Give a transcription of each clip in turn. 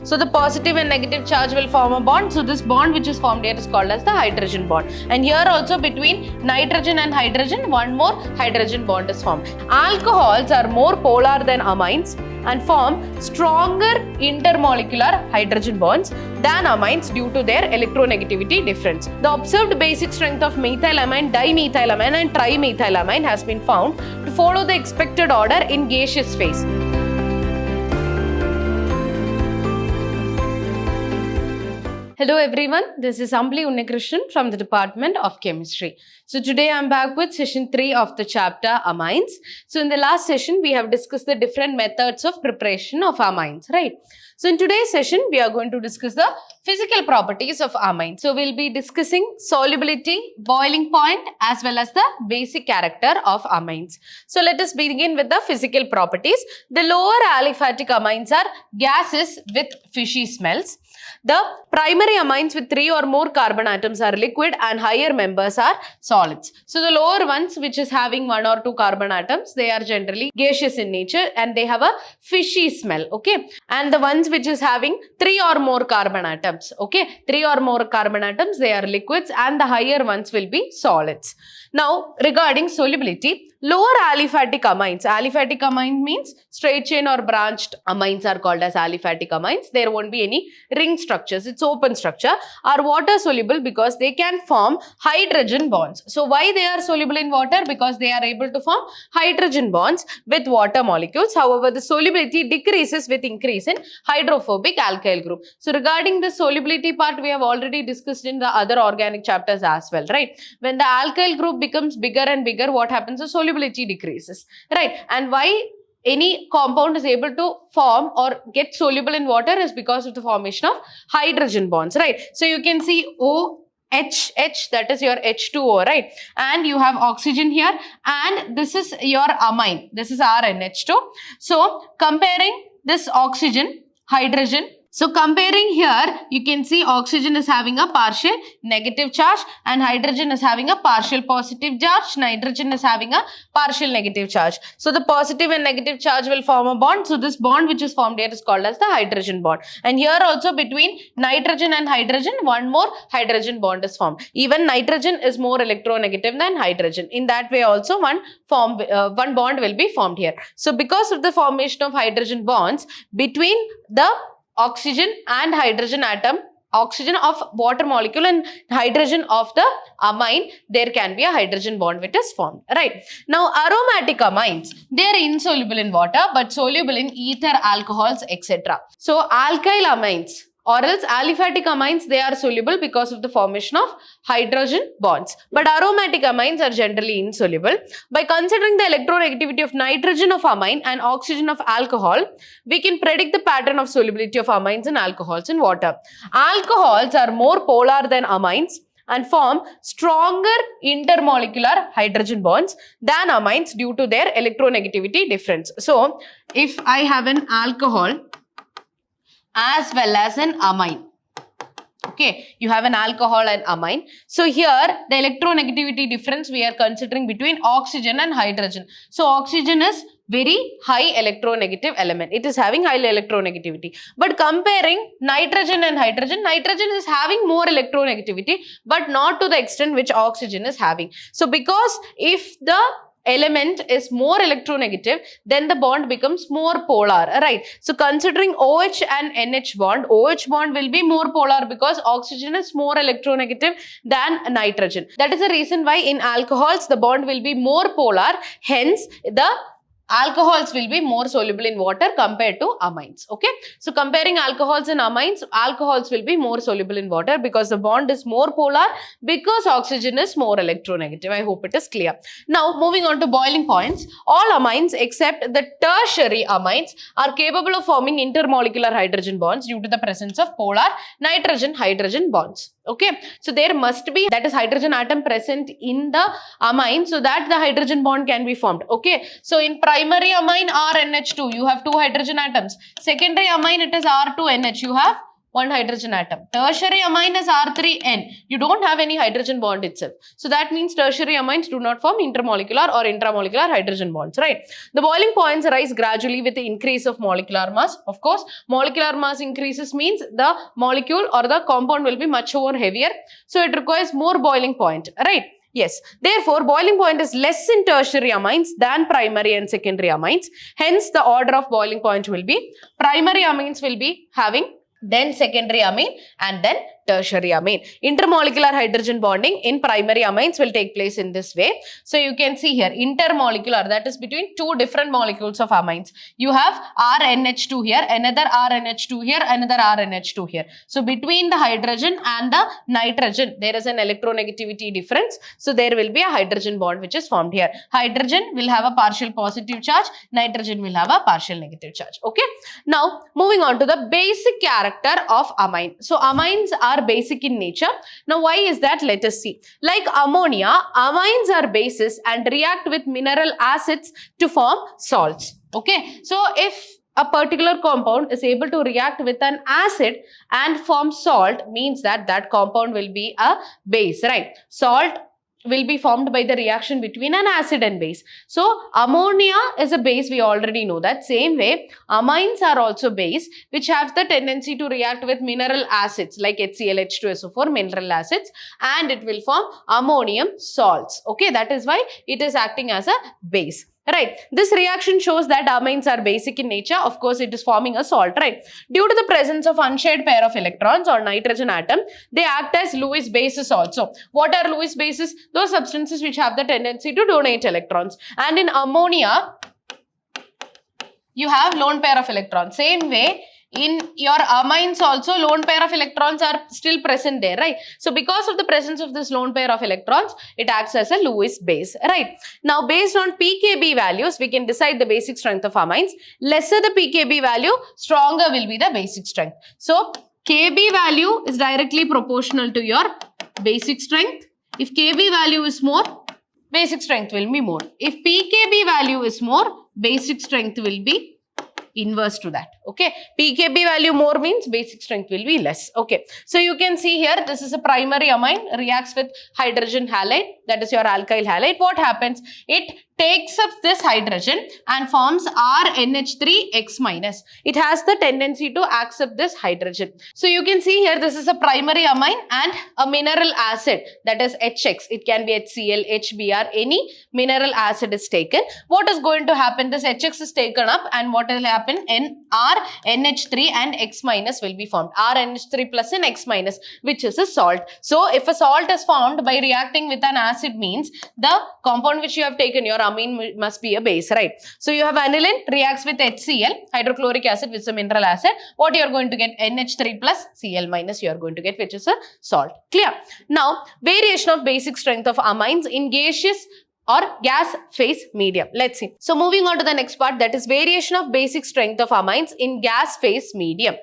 So the positive and negative charge will form a bond. So this bond which is formed here is called as the hydrogen bond. And here also between nitrogen and hydrogen, one more hydrogen bond is formed. Alcohols are more polar than amines and form stronger intermolecular hydrogen bonds than amines due to their electronegativity difference. The observed basic strength of methylamine, dimethylamine and trimethylamine has been found to follow the expected order in gaseous phase. Hello everyone, this is Ambali Unnikrishnan from the Department of Chemistry. So today I am back with session 3 of the chapter amines. So in the last session we have discussed the different methods of preparation of amines, right? So in today's session we are going to discuss the physical properties of amines. So we'll be discussing solubility, boiling point as well as the basic character of amines. So let us begin with the physical properties. The lower aliphatic amines are gases with fishy smells. The primary amines with 3 or more carbon atoms are liquid and higher members are solids. So the lower ones which is having 1 or 2 carbon atoms, they are generally gaseous in nature and they have a fishy smell, okay. And the ones which is having 3 or more carbon atoms, okay, 3 or more carbon atoms, they are liquids and the higher ones will be solids. Now regarding solubility, lower aliphatic amine means straight chain or branched amines are called as aliphatic amines. There won't be any ring structures, it's open structure, are water soluble because they can form hydrogen bonds. So why they are soluble in water? Because they are able to form hydrogen bonds with water molecules. However, the solubility decreases with increase in hydrophobic alkyl group. So regarding the solubility part, we have already discussed in the other organic chapters as well, right? When the alkyl group becomes bigger and bigger, what happens? The solubility decreases, right? And why any compound is able to form or get soluble in water is because of the formation of hydrogen bonds, right? So you can see OH, that is your H2O, right? And you have oxygen here and this is your amine. This is our NH2. So comparing this oxygen, hydrogen, so comparing here, you can see oxygen is having a partial negative charge and hydrogen is having a partial positive charge. Nitrogen is having a partial negative charge. So the positive and negative charge will form a bond. So this bond which is formed here is called as the hydrogen bond. And here also between nitrogen and hydrogen, one more hydrogen bond is formed. Even nitrogen is more electronegative than hydrogen. In that way also one bond will be formed here. So because of the formation of hydrogen bonds between the oxygen and hydrogen atom, oxygen of water molecule and hydrogen of the amine, there can be a hydrogen bond which is formed, right? Now aromatic amines, they are insoluble in water but soluble in ether, alcohols, etc. So alkyl amines or else aliphatic amines, they are soluble because of the formation of hydrogen bonds. But aromatic amines are generally insoluble. By considering the electronegativity of nitrogen of amine and oxygen of alcohol, we can predict the pattern of solubility of amines and alcohols in water. Alcohols are more polar than amines and form stronger intermolecular hydrogen bonds than amines due to their electronegativity difference. So, if I have an alcohol as well as an amine. Okay, you have an alcohol and amine. So here the electronegativity difference we are considering between oxygen and hydrogen. So oxygen is very high electronegative element. It is having high electronegativity. But comparing nitrogen and hydrogen, nitrogen is having more electronegativity but not to the extent which oxygen is having. So because if the element is more electronegative, then the bond becomes more polar, right? So considering OH and NH bond, OH bond will be more polar because oxygen is more electronegative than nitrogen. That is the reason why in alcohols the bond will be more polar, hence the alcohols will be more soluble in water compared to amines, okay? So comparing alcohols and amines, alcohols will be more soluble in water because the bond is more polar because oxygen is more electronegative. I hope it is clear. Now moving on to boiling points, all amines except the tertiary amines are capable of forming intermolecular hydrogen bonds due to the presence of polar nitrogen-hydrogen bonds. Okay, so there must be, that is, hydrogen atom present in the amine so that the hydrogen bond can be formed. Okay, so in primary amine RNH2 you have 2 hydrogen atoms. Secondary amine it is R2NH, you have one hydrogen atom. Tertiary amine is R3N. You don't have any hydrogen bond itself. So that means tertiary amines do not form intermolecular or intramolecular hydrogen bonds, right? The boiling points rise gradually with the increase of molecular mass. Of course, molecular mass increases means the molecule or the compound will be much more heavier. So it requires more boiling point, right? Yes, therefore, boiling point is less in tertiary amines than primary and secondary amines. Hence, the order of boiling point will be primary amines will be having, then secondary amine, and then tertiary amine. Intermolecular hydrogen bonding in primary amines will take place in this way. So you can see here intermolecular, that is between two different molecules of amines. You have RNH2 here, another RNH2 here, another RNH2 here. So between the hydrogen and the nitrogen there is an electronegativity difference. So there will be a hydrogen bond which is formed here. Hydrogen will have a partial positive charge, nitrogen will have a partial negative charge. Okay. Now moving on to the basic character of amine. So amines are basic in nature. Now why is that? Let us see. Like ammonia, amines are bases and react with mineral acids to form salts. Okay, so if a particular compound is able to react with an acid and form salt, means that that compound will be a base, right? Salt will be formed by the reaction between an acid and base. So ammonia is a base, we already know that. Same way, amines are also base which have the tendency to react with mineral acids like HCl, H2SO4, mineral acids, and it will form ammonium salts. Okay, that is why it is acting as a base. Right, this reaction shows that amines are basic in nature. Of course, it is forming a salt, right? Due to the presence of unshared pair of electrons or nitrogen atom, they act as Lewis bases also. What are Lewis bases? Those substances which have the tendency to donate electrons. And in ammonia, you have lone pair of electrons. Same way, in your amines also lone pair of electrons are still present there, right? So because of the presence of this lone pair of electrons, it acts as a Lewis base, right? Now based on pKb values, we can decide the basic strength of amines. Lesser the pKb value, stronger will be the basic strength. So Kb value is directly proportional to your basic strength. If Kb value is more, basic strength will be more. If pKb value is more, basic strength will be inverse to that. Okay, pKb value more means basic strength will be less. Okay, so you can see here this is a primary amine, reacts with hydrogen halide, that is your alkyl halide. What happens? It takes up this hydrogen and forms RNH3X minus. It has the tendency to accept this hydrogen. So you can see here this is a primary amine and a mineral acid, that is HX. It can be HCl, HBr, any mineral acid is taken. What is going to happen? This HX is taken up and what will happen? RNH3 and X minus will be formed. RNH3 plus and X minus, which is a salt. So if a salt is formed by reacting with an acid, means the compound which you have taken, your amine, must be a base, right? So you have aniline reacts with HCl, hydrochloric acid, which is a mineral acid. What you are going to get? NH3 plus Cl minus you are going to get, which is a salt. Clear? Now variation of basic strength of amines in gaseous or gas phase medium. Let's see. So moving on to the next part, that is variation of basic strength of amines in gas phase medium.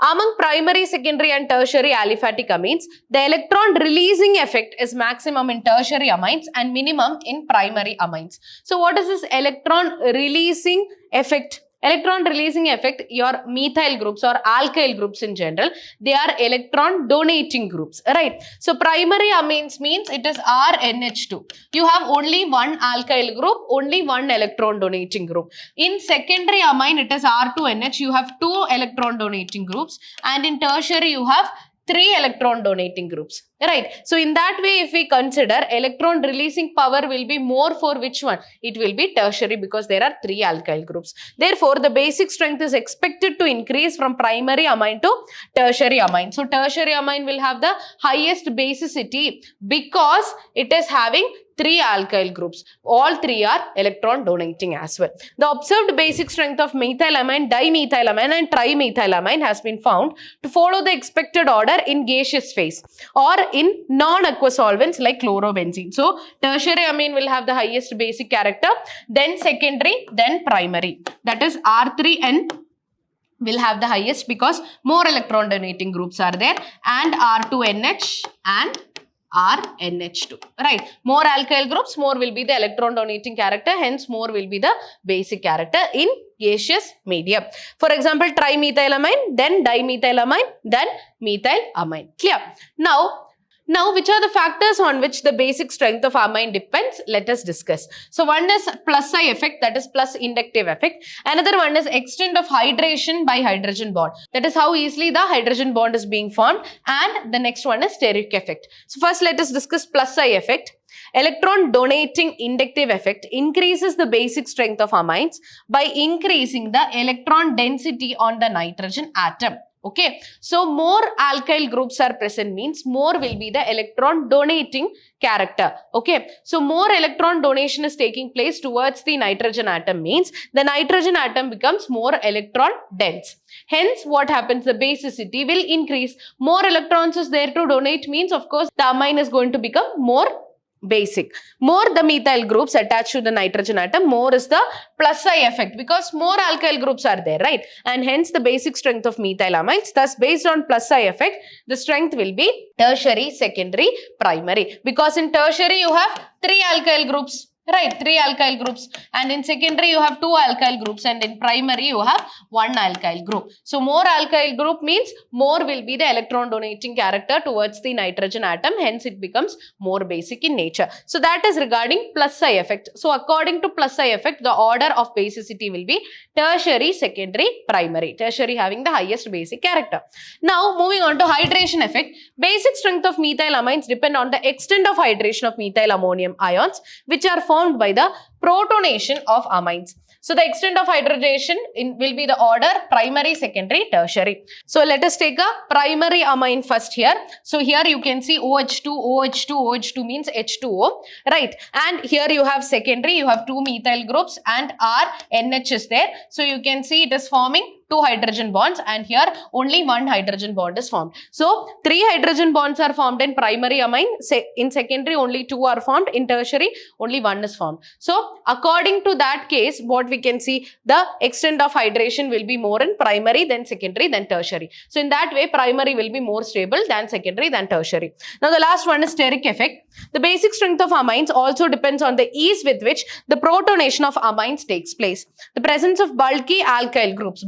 Among primary, secondary and tertiary aliphatic amines, the electron releasing effect is maximum in tertiary amines and minimum in primary amines. So what is this electron releasing effect? Electron releasing effect, your methyl groups or alkyl groups in general, they are electron donating groups, right? So primary amines means it is RNH2. You have only one alkyl group, only one electron donating group. In secondary amine, it is R2NH. You have two electron donating groups, and in tertiary, you have 3 electron donating groups, right? So in that way, if we consider electron releasing power will be more for which one? It will be tertiary because there are 3 alkyl groups. Therefore, the basic strength is expected to increase from primary amine to tertiary amine. So tertiary amine will have the highest basicity because it is having 3 alkyl groups. All 3 are electron donating as well. The observed basic strength of methylamine, dimethylamine and trimethylamine has been found to follow the expected order in gaseous phase or in non-aqueous solvents like chlorobenzene. So tertiary amine will have the highest basic character, then secondary, then primary. That is R3N will have the highest because more electron donating groups are there, and R2NH and RNH2, right? More alkyl groups, more will be the electron donating character, hence more will be the basic character in gaseous medium. For example, trimethylamine, then dimethylamine, then methylamine. Clear? Now, which are the factors on which the basic strength of amine depends? Let us discuss. So, one is plus I effect, that is plus inductive effect. Another one is extent of hydration by hydrogen bond. That is how easily the hydrogen bond is being formed. And the next one is steric effect. So, first let us discuss plus I effect. Electron donating inductive effect increases the basic strength of amines by increasing the electron density on the nitrogen atom. Okay, so more alkyl groups are present means more will be the electron donating character. Okay, so more electron donation is taking place towards the nitrogen atom means the nitrogen atom becomes more electron dense. Hence, what happens? The basicity will increase. More electrons is there to donate means, of course, the amine is going to become more basic. More the methyl groups attached to the nitrogen atom, more is the plus I effect because more alkyl groups are there, right? And hence the basic strength of methylamines. Thus, based on plus I effect, the strength will be tertiary, secondary, primary. Because in tertiary you have 3 alkyl groups. Right, 3 alkyl groups, and in secondary you have 2 alkyl groups, and in primary you have 1 alkyl group. So more alkyl group means more will be the electron donating character towards the nitrogen atom, hence it becomes more basic in nature. So that is regarding plus I effect. So according to plus I effect, the order of basicity will be tertiary, secondary, primary. Tertiary having the highest basic character. Now moving on to hydration effect. Basic strength of methylamines depend on the extent of hydration of methyl ammonium ions, which are formed by the protonation of amines. So the extent of hydration will be the order primary, secondary, tertiary. So let us take a primary amine first here. So here you can see OH2, OH2, OH2 means H2O, right? And here you have secondary, you have 2 methyl groups and RNH is there. So you can see it is forming 2 hydrogen bonds, and here only 1 hydrogen bond is formed. So 3 hydrogen bonds are formed in primary amine, in secondary only 2 are formed, in tertiary only 1 is formed. So according to that case, what we can see, the extent of hydration will be more in primary, then secondary, then tertiary. So in that way, primary will be more stable than secondary, than tertiary. Now the last one is steric effect. The basic strength of amines also depends on the ease with which the protonation of amines takes place. The presence of bulky alkyl groups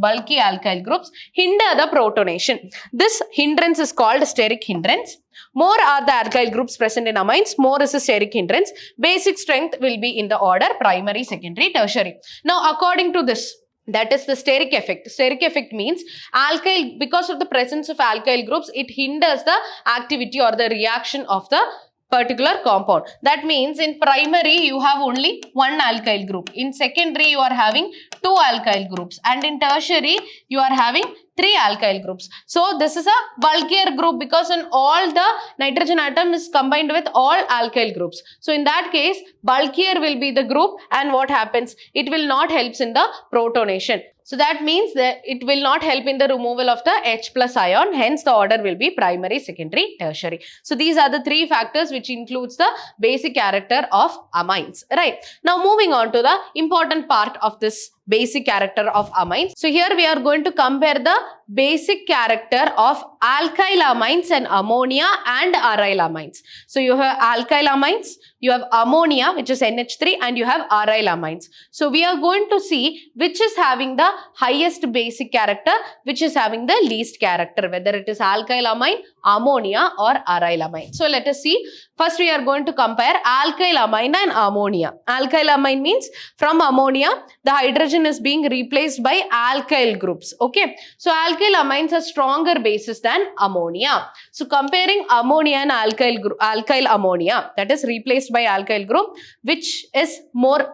hinder the protonation. This hindrance is called steric hindrance. More are the alkyl groups present in amines, more is a steric hindrance. Basic strength will be in the order primary, secondary, tertiary. Now according to this, that is the steric effect. Steric effect means alkyl, because of the presence of alkyl groups, it hinders the activity or the reaction of the particular compound. That means in primary you have only 1 alkyl group, in secondary you are having 2 alkyl groups, and in tertiary you are having 3 alkyl groups. So this is a bulkier group because in all the nitrogen atom is combined with all alkyl groups. So in that case, bulkier will be the group, and what happens? It will not help in the protonation. So that means that it will not help in the removal of the H plus ion. Hence the order will be primary, secondary, tertiary. So these are the 3 factors which includes the basic character of amines. Right. Now moving on to the important part of this basic character of amines. So here we are going to compare the basic character of alkyl amines and ammonia and aryl amines. So you have alkyl amines, you have ammonia which is NH3, and you have aryl amines. So we are going to see which is having the highest basic character, which is having the least character, whether it is alkyl amine, ammonia or aryl amine. So let us see. First we are going to compare alkyl amine and ammonia. Alkyl amine means from ammonia the hydrogen is being replaced by alkyl groups. Okay. So alkyl amines are stronger bases than ammonia. So comparing ammonia and alkyl ammonia, that is replaced by alkyl group, which is more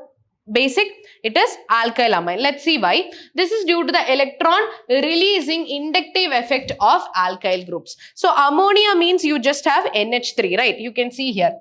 basic? It is alkyl amine. Let's see why. This is due to the electron releasing inductive effect of alkyl groups. So ammonia means you just have NH3, right? You can see here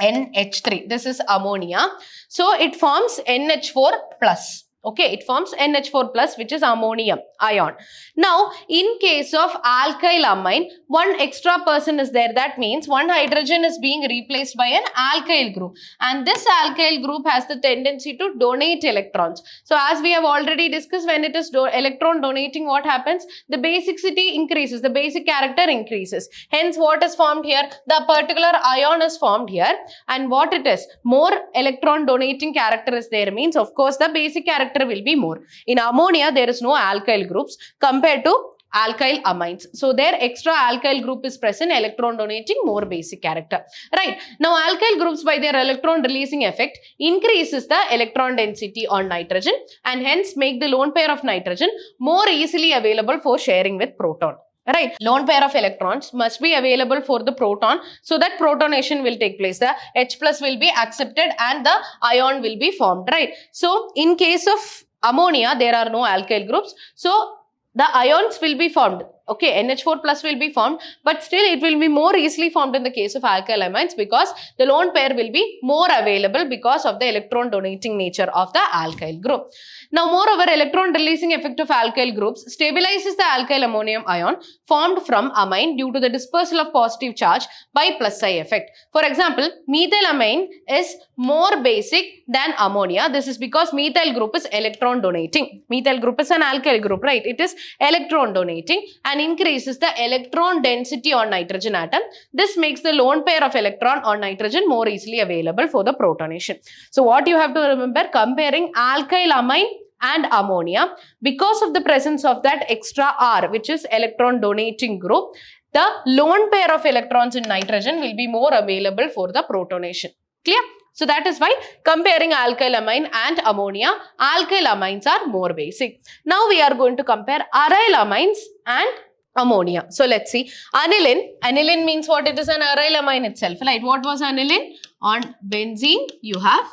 NH3. This is ammonia. So it forms NH4 plus. Okay, it forms NH4 plus, which is ammonium ion. Now, in case of alkyl amine, one extra person is there. That means one hydrogen is being replaced by an alkyl group. And this alkyl group has the tendency to donate electrons. So, as we have already discussed, when it is electron donating, what happens? The basicity increases, the basic character increases. Hence, what is formed here? The particular ion is formed here. And what it is? More electron donating character is there, means, of course, the basic character will be more. In ammonia, there is no alkyl groups compared to alkyl amines. So, their extra alkyl group is present, electron donating, more basic character. Right. Now, alkyl groups by their electron releasing effect increases the electron density on nitrogen and hence make the lone pair of nitrogen more easily available for sharing with proton. Right, lone pair of electrons must be available for the proton so that protonation will take place. The H plus will be accepted and the ion will be formed. Right. So, in case of ammonia, there are no alkyl groups. So, the ions will be formed. Okay, NH4 plus will be formed, but still it will be more easily formed in the case of alkyl amines because the lone pair will be more available because of the electron donating nature of the alkyl group. Now, moreover, electron releasing effect of alkyl groups stabilizes the alkyl ammonium ion formed from amine due to the dispersal of positive charge by plus psi effect. For example, methylamine is more basic than ammonia. This is because methyl group is electron donating. Methyl group is an alkyl group, right? It is electron donating and increases the electron density on nitrogen atom. This makes the lone pair of electron on nitrogen more easily available for the protonation. So, what you have to remember, comparing alkyl amine and ammonia, because of the presence of that extra R, which is electron donating group, the lone pair of electrons in nitrogen will be more available for the protonation. Clear? So, that is why comparing alkyl amine and ammonia, alkyl amines are more basic. Now, we are going to compare aryl amines and ammonia. So, let's see. Aniline. Aniline means what? It is an aryl amine itself, right? What was aniline? On benzene, you have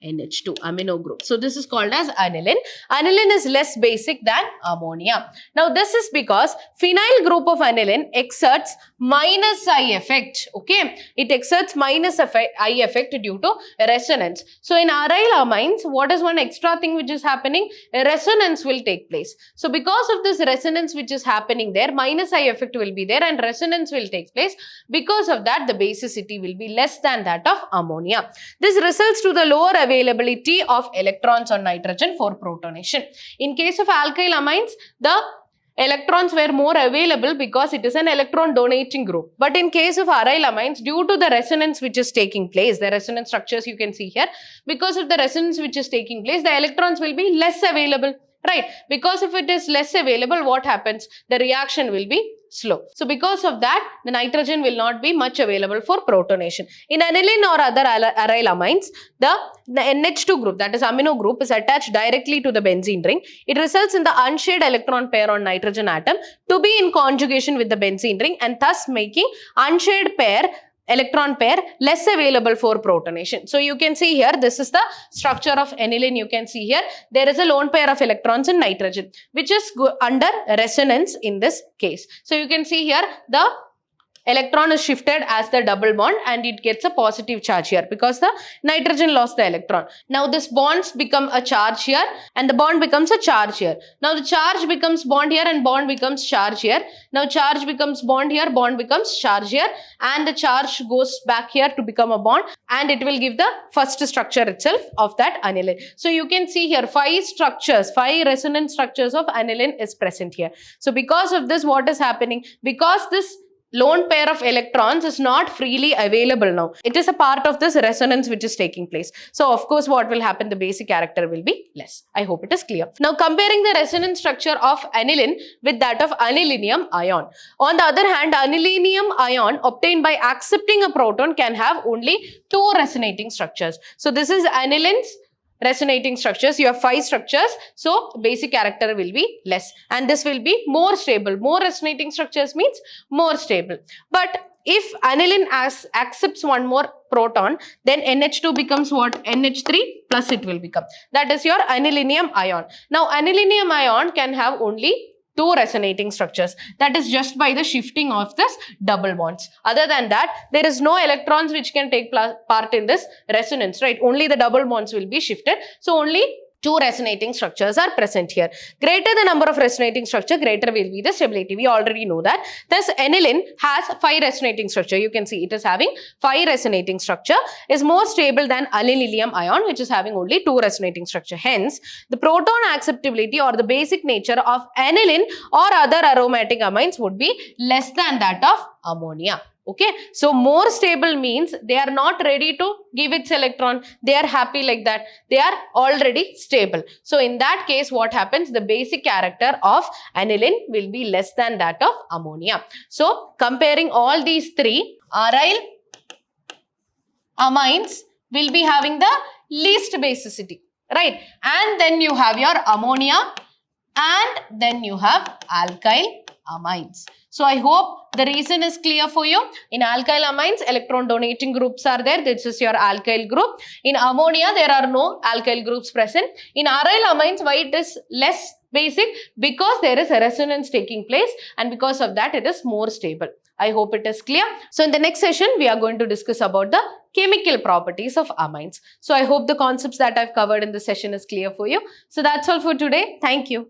NH2 amino group. So, this is called as aniline. Aniline is less basic than ammonia. Now, this is because phenyl group of aniline exerts minus I effect. Okay, it exerts minus I effect due to resonance. So, in aryl amines, what is one extra thing which is happening? A resonance will take place. So, because of this resonance which is happening there, minus I effect will be there and resonance will take place. Because of that, the basicity will be less than that of ammonia. This results to the lower availability of electrons on nitrogen for protonation. In case of alkyl amines, the electrons were more available because it is an electron donating group. But in case of aryl amines, due to the resonance which is taking place, the resonance structures you can see here, because of the resonance which is taking place, the electrons will be less available. Right? Because if it is less available, what happens? The reaction will be slow. So, because of that, the nitrogen will not be much available for protonation. In aniline or other aryl amines, the NH2 group, that is amino group, is attached directly to the benzene ring. It results in the unshared electron pair on nitrogen atom to be in conjugation with the benzene ring and thus making unshared electron pair less available for protonation. So, you can see here, this is the structure of aniline. You can see here, there is a lone pair of electrons in nitrogen, which is under resonance in this case. So, you can see here, the electron is shifted as the double bond and it gets a positive charge here because the nitrogen lost the electron. Now, this bonds become a charge here and the bond becomes a charge here. Now, the charge becomes bond here and bond becomes charge here. Now, charge becomes bond here, bond becomes charge here and the charge goes back here to become a bond and it will give the first structure itself of that aniline. So, you can see here 5 structures, 5 resonance structures of aniline is present here. So, because of this, what is happening? Because this lone pair of electrons is not freely available now. It is a part of this resonance which is taking place. So, of course, what will happen? The basic character will be less. I hope it is clear. Now, comparing the resonance structure of aniline with that of anilinium ion. On the other hand, anilinium ion obtained by accepting a proton can have only 2 resonating structures. So, this is aniline's resonating structures. You have 5 structures, so basic character will be less and this will be more stable. More resonating structures means more stable. But if aniline accepts one more proton, then NH2 becomes what? NH3 plus it will become. That is your anilinium ion. Now, anilinium ion can have only 2 resonating structures. That is just by the shifting of this double bonds. Other than that, there is no electrons which can take part in this resonance, right? Only the double bonds will be shifted. So, only two resonating structures are present here. Greater the number of resonating structure, greater will be the stability. We already know that. Thus, aniline has 5 resonating structure. You can see it is having 5 resonating structure, is more stable than allylium ion, which is having only 2 resonating structure. Hence, the proton acceptability or the basic nature of aniline or other aromatic amines would be less than that of ammonia. Okay, so more stable means they are not ready to give its electron. They are happy like that. They are already stable. So in that case, what happens? The basic character of aniline will be less than that of ammonia. So comparing all these three, aryl amines will be having the least basicity, right? And then you have your ammonia, and then you have alkyl amines. So I hope the reason is clear for you. In alkyl amines, electron donating groups are there. This is your alkyl group. In ammonia, there are no alkyl groups present. In aryl amines, why it is less basic? Because there is a resonance taking place, and because of that, it is more stable. I hope it is clear. So in the next session, we are going to discuss about the chemical properties of amines. So I hope the concepts that I've covered in this session is clear for you. So that's all for today. Thank you.